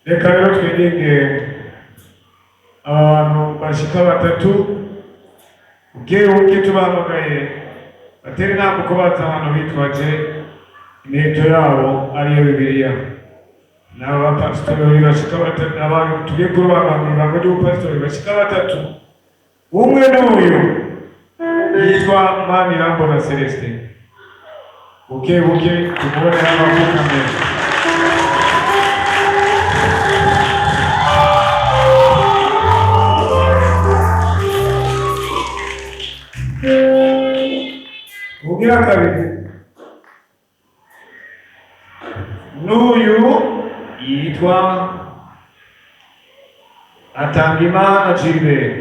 reka rero twirinde abantu bashika batatu uke tubahamagaye batera inama uko baza hano bitwaje imiheto yabo ariyo Bibiliya. N'aba bapasitori bashika batatu, abantu tugiye kurobanura ibanga ry'ubupasitori bashika batatu. Umwe n'uyu yitwa Manirambona Celestin. Buke tumubone hano ku kamera. Ugira kabiri n'uyu yitwa Atangimana Gilbert.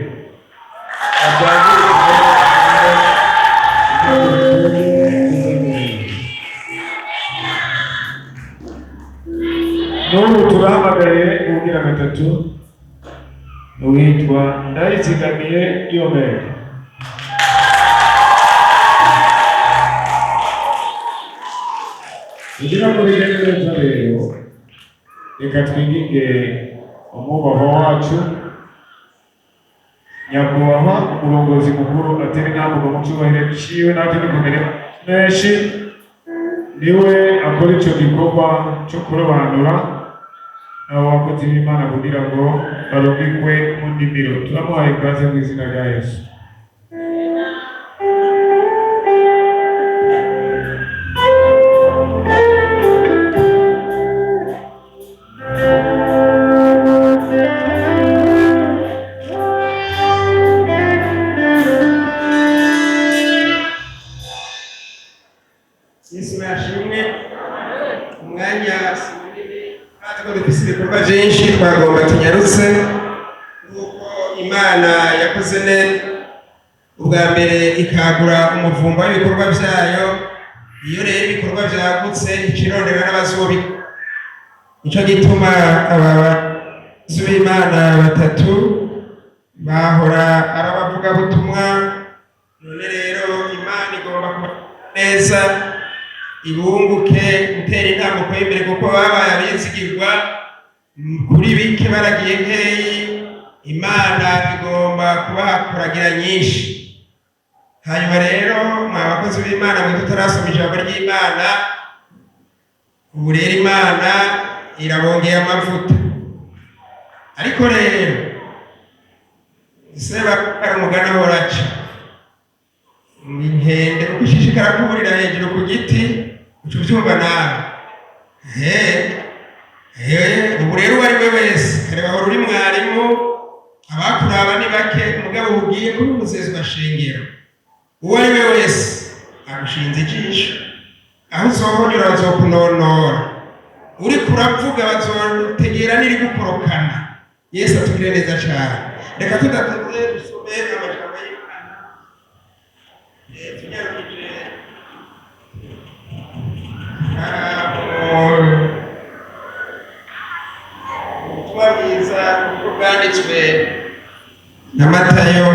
N'ubu turahamagaye ugira gatatu n'uwitwa Ndayizigamiye Diomede. Kugira ngo bigende neza rero, reka twirinde umwubahwa wacu nyakubahwa umurongozi mukuru atera intambuko mu cyubahiro ciwe natwe dukomere menshi, niwe akora ico gikorwa cyo kurobanura abo bakozi b'Imana kugira ngo barungikwe mu ndimiro. Turamuhaye ikaze mu izina rya Yesu. byinshi twagomba tunyarutse nuko Imana yakoze neza ubwa mbere ikagura umuvumba w'ibikorwa byayo. Iyo rero ibikorwa byagutse ikirondera n'abazubi, nico gituma abakozi b'Imana batatu bahora arabavuga butumwa. None rero Imana igomba kuba neza ibunguke gutera intambuko y'imbere kuko babaye abizigirwa kuri bike baragiye nkeyi. Imana igomba kubakuragira nyinshi. Hanyuma rero mwa bakozi b'Imana mwe tutarasoma ijambo ry'Imana, ubu rero Imana irabongeye amavuta. Ariko rero seba ari umugani horaca inkende uko ishishikara kuburira hejuru ku giti uca ubyumva nawe. Ubu rero uwo ari we wese kareba aho uri mwarimu, abakuraba ni bake umugabo ugiye kuri umuzezwa shingiro. Uwo ari we wese agushinze ijisho, aho uzohonyura bazokunonora, uri kuravuga bazotegera n'iri gukorokana. Yesu atugire neza cyane. Reka tudatinze dusome amajambo y'Imana. Tunyarukije ubutumwa bwiza uko bwanditswe na Matayo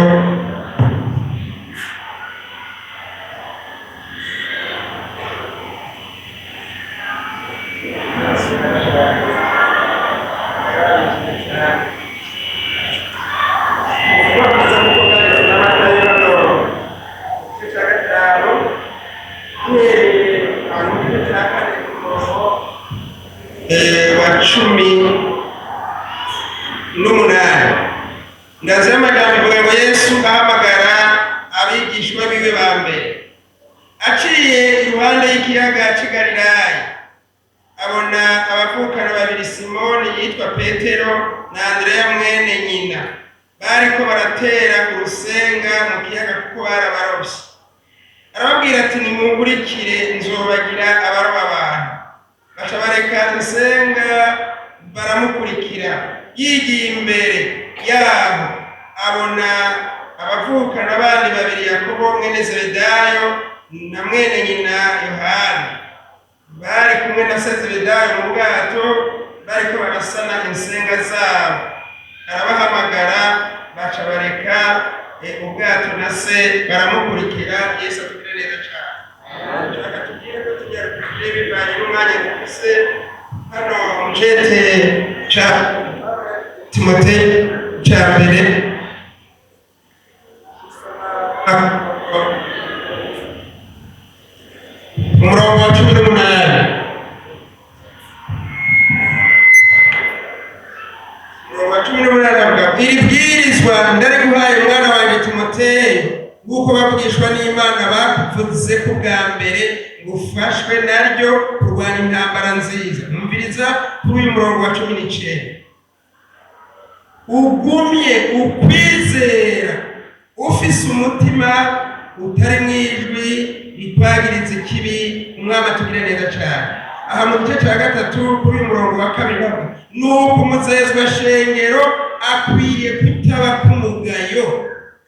wa 18. Ndazi amajambo ivuga ngo Yesu ahamagara abigishwa biwe ba mbere, aciye iruhande y'ikiyaga cy'i Galilaya abona abavukana babiri, Simoni yitwa Petero na Andreya mwene nyina, bariko baratera urusenga mu kiyaga kuko barabarovyi. Arababwira ati nimungurikire nzobagira abaroba abantu. Baca bareka insenga baramukurikira. Yigiye imbere yabo abona abavukana abandi babiri, Yakobo mwene Zebedayo na mwene nyina Yohana, bari kumwe na se Zebedayo mu bwato bariko barasana insenga zabo. Arabahamagara baca bareka ubwato na se baramukurikira. Yesu atugire neza cyane. Reka tugire ko tunyarukije bivanye n'umwanya dufise hano mu cete ca Timoteyo ca mbere umurongo wa 18. Iri bwirizwa ndariguhaye mwana wanjye Timoteyo, nguko bavugishwa n'Imana bakuvuze ko bwa mbere ngo ufashwe naryo kurwanya intambara nziza. Numviriza kuri uyu murongo wa 19. Ugumye ukwizera, ufise umutima utari mwijwi rikwagiriza ikibi. Umwami atugire neza cyane. Aha mu gice cya gatatu kuri uyu murongo wa 2, nuko umuzezwa shengero akwiye kutaba kumugayo,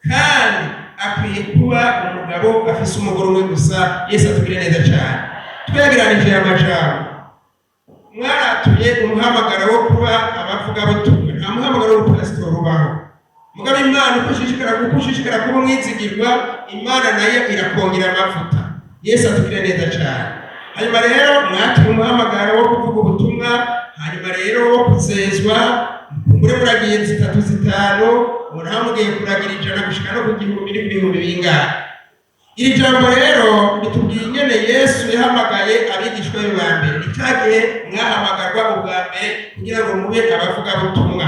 kandi akwiye kuba umugabo afise umugore umwe gusa. Yesu atugire neza cyane. Twegeranije amajambo, mwaratuye umuhamagaro wo kuba abavugabutumwa. Nta muhamagaro w'ubupasitori ubaho. Mugabo Imana uko ushishikara kuba umwizigirwa, Imana nayo irakongera amavuta. Yesu atugire neza cyane. Hanyuma rero mwatuye umuhamagaro wo kuvuga ubutumwa, hanyuma rero wo kuzezwa. Muri muragiye 3-5, muramugiye kuragira 100 gushika no ku 1000 bingana. Iri jambo rero litubwiye ingene Yesu yahamagaye abigishwa be ba mbere. Itagiye mwahamagarwa ubwa mbere kugira ngo mube abavuga butumwa.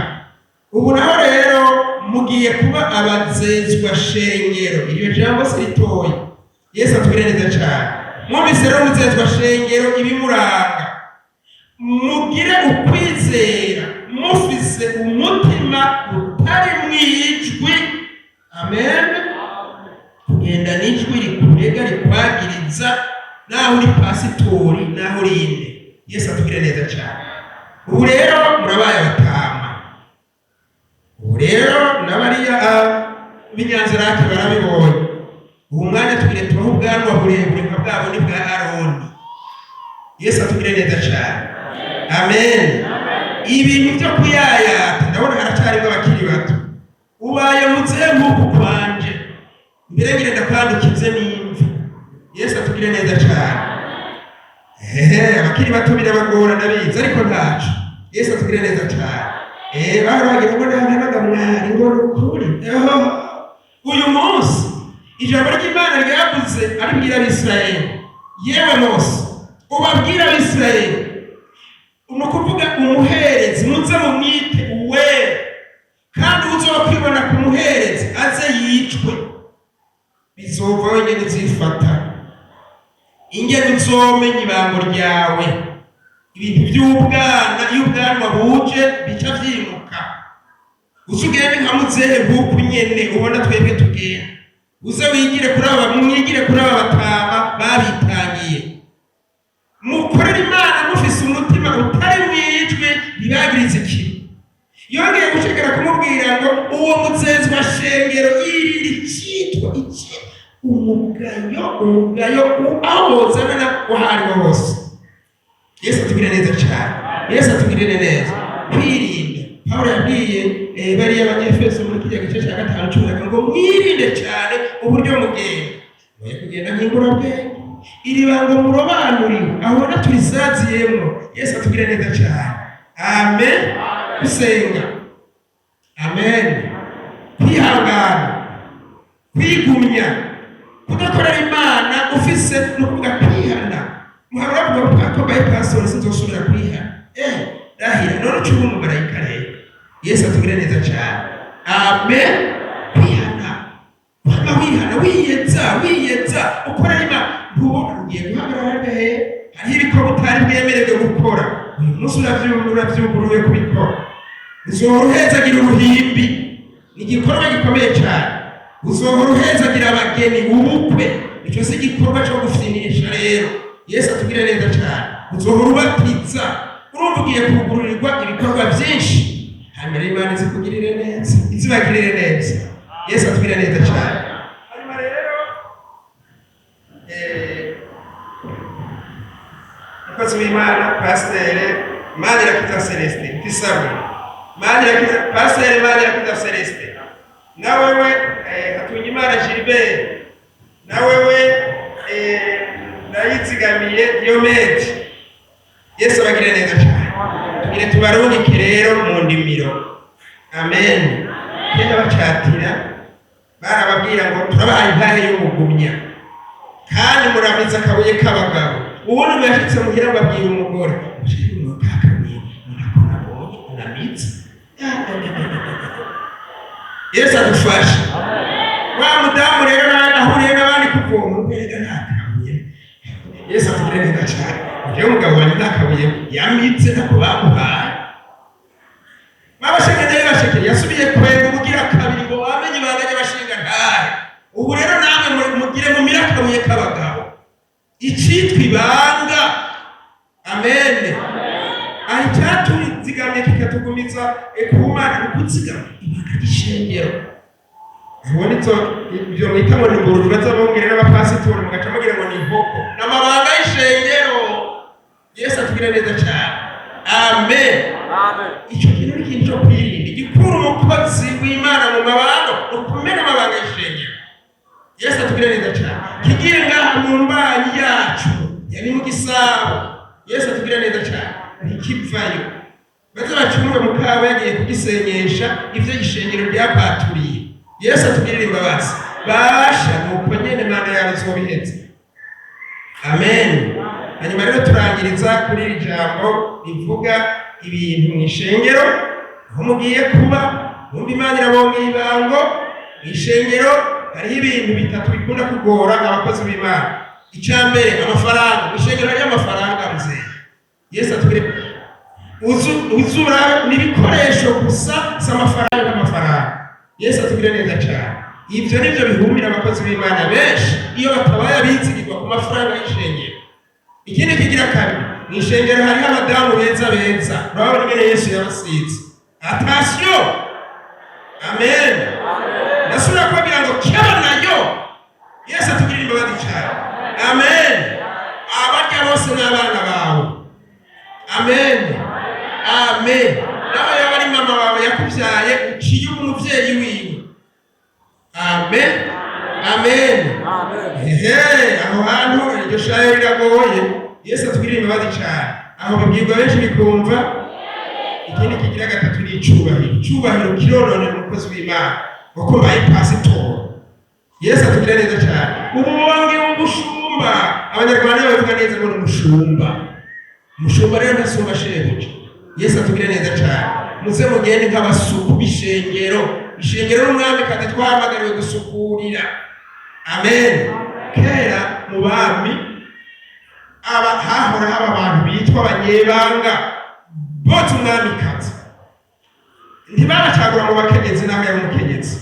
Ubu naho rero mugiye kuba abazezwa shengero. Iryo jambo siritoye. Yesu atugire neza cyane. Mwumvise rero muzezwa shengero ibimuranga. Mugire ukwizera, mufise umutima utari mwijwi. Amen. Kugenda n'ijwi rikurega rikwagiriza, naho uri pasitori naho urinde. Yesu atugire neza cyane. Ubu rero murabaye abatama. Ubu rero n'abariya b'Inyanzirake barabibonye. Ubu mwanya tugire tubaho ubwanwa burebure nka bwabo ni bwa Aroni. Yesu atugire neza cyane. Amen. Ibintu byo kuyayata ndabona haracyarimo abakiri bato. Ubaye muzehe nk'uku kwanje, mbere ngire ndakwandukize n'imvi. Yesu atugire neza cyane. Abakiri bato birabagora ndabizi, ariko ntacu. Yesu atugire neza cyane. Baragira ngo ndahanaga mwari ngo nukuri. Uyu munsi ijambo ry'Imana ryavuze aribwira Abisirayeli. Yewe Mose, ubabwira Abisirayeli, nukuvuga umuherezi muze mumwite uwera, kandi uzokwibona ku muherezi aze yicwe. Bizova wenyene zifata. Ingene uzomenya ibango ryawe. Ibintu by'ubwana, iyo ubwanwa buje bica vyimuka. Uzugende nka muzehe nk'uku nyene ubona twebwe tugenda. Uze wigire kuri aba, mwigire kuri aba batama babitangiye. Mukorera Imana mufise umutima utari mwijwi ribagiriza ikibi. Yongeye gushikira kumubwira ngo uwo muzezwa shengero irindi cyitwa iki umugayo ahozana na wahari hose. Yesu atugire neza cyane. Yesu atugire neza. Kwirinda. Pawulo yabwiye bari abanyefeso muri kijya gice cya 5 ngo mwirinde cyane uburyo mugenda. Mwe kugenda nk'ingurabwenge. Iri bango murobanuriwe ahona turizaziyemo. Yesu atugire neza cyane. Amen. Gusenga. Amen. Kwihangana, kwigumya, kudakorera Imana ufise nukuvuga kwihana. Muhabura ko bypassor sinzosubira kwihana. Dahira none cyubu mumarayika rero. Yesu atugire neza cyane. Amen. Kwihana. Wihana wiyeza ukorera Imana. Ugiye guhagarara hehe? Hari ibikorwa utari bwemererwe gukora. Uyu munsi uravyuguruye kubikora. Uzoruhezagira uruhimbi. Ni igikorwa gikomeye cyane. Uzoruhezagira abageni ubukwe. Icyo si igikorwa cyo gufinisha rero. Yesu atugire neza cyane. Uzohurubatiza. Urumva ugiye kugururirwa ibikorwa byinshi. Hanyuma Imana izikugirire neza. Izibagirire neza. Yesu atugire neza cyane. Hanyuma rero mukozi w'Imana Pasiteri Manirakiza Celestin Tisabwe. Pasiteri Manirakiza Celestin. Nawewe Hatungimana Gilbert. Nawewe Ndayizigamiye Diomede. Yesu abagire neza cyane. tugire tubarungike rero mu ndimiro. Amen. Kera bacatira barababwira ngo turabaha intare y'umugumya kandi muramiza akabuye k'abagabo. Ubundi mwashitse muhira babwira umugore Yesu adufashe. Wa mudamu rero ahuriye n'abandi kuvoma ubwenge ntakabuye. Yesu atugire neza cyane. Uje umugabo wanjye ntakabuye yamitse ntako bamuhaye. Babashekeye bashekeye yasubiye kwega ubugira kabiri ngo wamenye ibanganye bashinga ntare. Ubu rero namwe mugire mu mirakabuye k'abagabo. Icitwa ibanga. Amen. Aho icyatuzigamye kikatugumiza kumana ukuzigama ibanga ry'ishengero. Ubonitse ibyo mwita ngo ni ingurube bazababwira n'abapasitori mugaca mugira ngo ni inkoko n'amabanga y'ishengero. Yesu atugire neza cyane. Amen. Icyo kintu ni ikintu cyo kwirinda. Igikura umukozi w'Imana mu mabanga ukumena amabanga y'ishengero. Yesu atugire neza cyane. Kigira ngaha mu mbanyi yacu yani mu gisabo. Yesu atugire neza cyane. Ntikivayo baza bacumwe mu kawe yagiye kugisenyesha ivyo ishengero ryapaturiye. Yesu atugirire imbabazi. Basha nuko nyene Imana yazobihetse. Amen. Hanyuma rero turangiriza kuri iri jambo rivuga ibintu mu ishengero aho mugiye kuba mumva Imana irabongeye ibango. Mu ishengero hariho ibintu bitatu bikunda kugora abakozi b'Imana. Icambere amafaranga. Mu ishengero hari amafaranga muzee. Yesu atugire uzura n'ibikoresho gusa s'amafaranga. Yesu atugire neza cyane. Ibyo nibyo bihumira abakozi b'Imana benshi iyo batabaye abizigirwa ku mafaranga y'ishengero. Ikindi kigira kabiri, mu ishengero hariho abadamu beza. Urabona ingene Yesu yabasize. Attention. Amen. Nasura kubabwira ngo kiba nayo. Yesu atugire imbabazi cyane. Amen. Abarya bose n'abana bawe. Amen. Amen. Nawe yaba ari mama wawe yakubyaye uciye umuvyeyi wiwe. Amen. Amen. Aho hantu iryo shayo riragoye. Yesu atugirire imbabazi cyane. Aho babwirwa benshi bikumva. Ikindi kigira gatatu ni icubahiro. Icubahiro kirononera umukozi w'Imana kuko bayi pasitori. Yesu atugirire neza cyane. Ububonge w'umushumba. Abanyarwanda bavuga neza ngo umushumba. Umushumba rero ntasumba shebuja. Yesu atugire neza cyane. Muze mugende nk'abasuku b'ishengero. Ishengero n'umwami kandi twahamagariwe gusukurira. Amen. Kera mu bami hahora haba abantu bitwa abanyebanga bose umwamikazi. Ntibabacagura mu bakenyezi n'aho yari umukenyezi.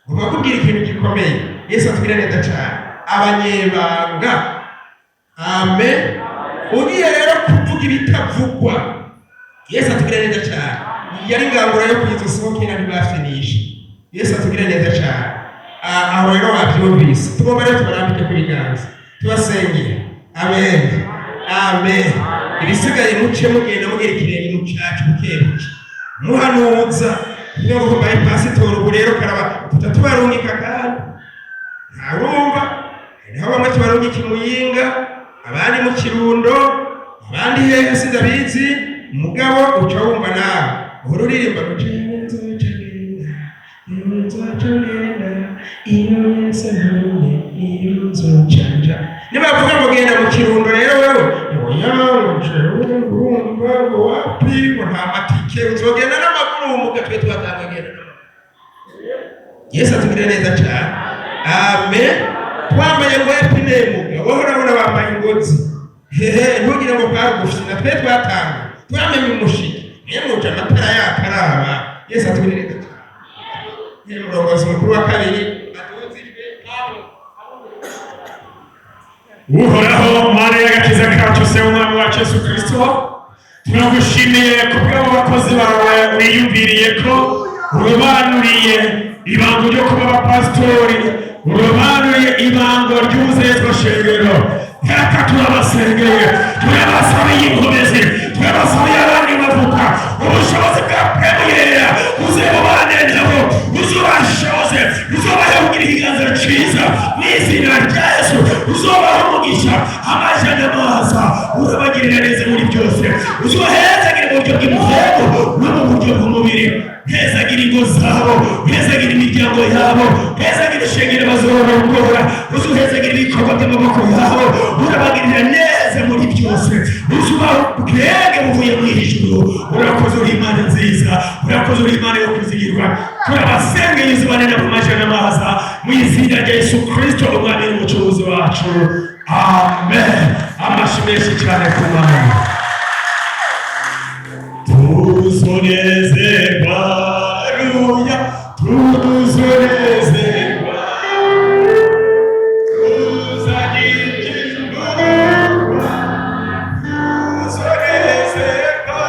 Ngo bakubwire ikintu gikomeye. Yesu atugire neza cyane. Abanyebanga. Amen. Ugiye rero kuvuga ibitavugwa. Yesu atugire neza cyane. Yari ngangura yo kuyizosokera ntibafinisha. Yesu atugire neza cyane. Aho rero wabyumvise. Tugomba rero tubarambike ku biganza. Tubasengere. Amen. Amen. Ibisigaye muce mugenda mugira ikirenge mu cyacu bukebuke. Muhanuza. Niyo ngo bayi pasitori ubu rero karaba tutatubarungika kandi. Ntarumva. Naho bamwe tubarungika Muyinga, abandi mu Kirundo, abandi hehe sindabizi. Mugabo uca wumva nawe ururirimba rucenzo iyo Yesu none iyo nzocanja. Niba bavuga ngo genda mu Kirundo rero wewe ngo yawe jewe urumva ngo wapi ngo nta matike uzogenda n'amaguru mu gatwe twatanga genda. Yesu atugire neza cyane. Amen. Twambaye ngo epine muga wohora bambaye ingozi. Ntugire ngo bwagufite twe twatanga. Twamenye umushiki. Niyo muca amatara yakaraba. Yesu atugire neza cyane. Ni umurongozi mukuru wa kabiri atuzijwe abo. Uhoraho Mana y'agakiza kacu se umwami wacu Yesu Kristo. Turagushimiye kubw'abo bakozi bawe wiyumviriye ko urobanuriye ibango ryo kuba abapasitori. Urobanuriye ibango ry'ubuzezwa shengero. Reka turabasengeye. Turabasabiye inkomezi. Turabasabiye abandi bavuga. Ubushobozi bwa Premiera uzebubane nabo. Uzubashoze. Uzobahe kugira ikiganza cyiza. N'izina rya Yesu. Uzobahe umugisha. Amajana maza. Urabagirira neza muri byose. Uzohezagire mu bw'umuhego no mu buryo bw'umubiri. Hezagira ingo zabo, hezagira imiryango yabo, hezagira ishengero bazorongora, uzuhezagira ibikorwa by'amaboko yabo, urabagirira neza muri byose, uzubaho ubwenge buvuye mu ijuru. Urakoze uri Imana nziza, urakoze uri Imana yo kwizigirwa. Turabasengeye izuba nena ku majana maza mu izina rya Yesu Kristo umwami n'umucunguzi wacu, amen. Amashyi menshi cyane ku Mana. Tuzonezerwa, haleluya, tuzonezerwa, tuzagirwa, tuzonezerwa,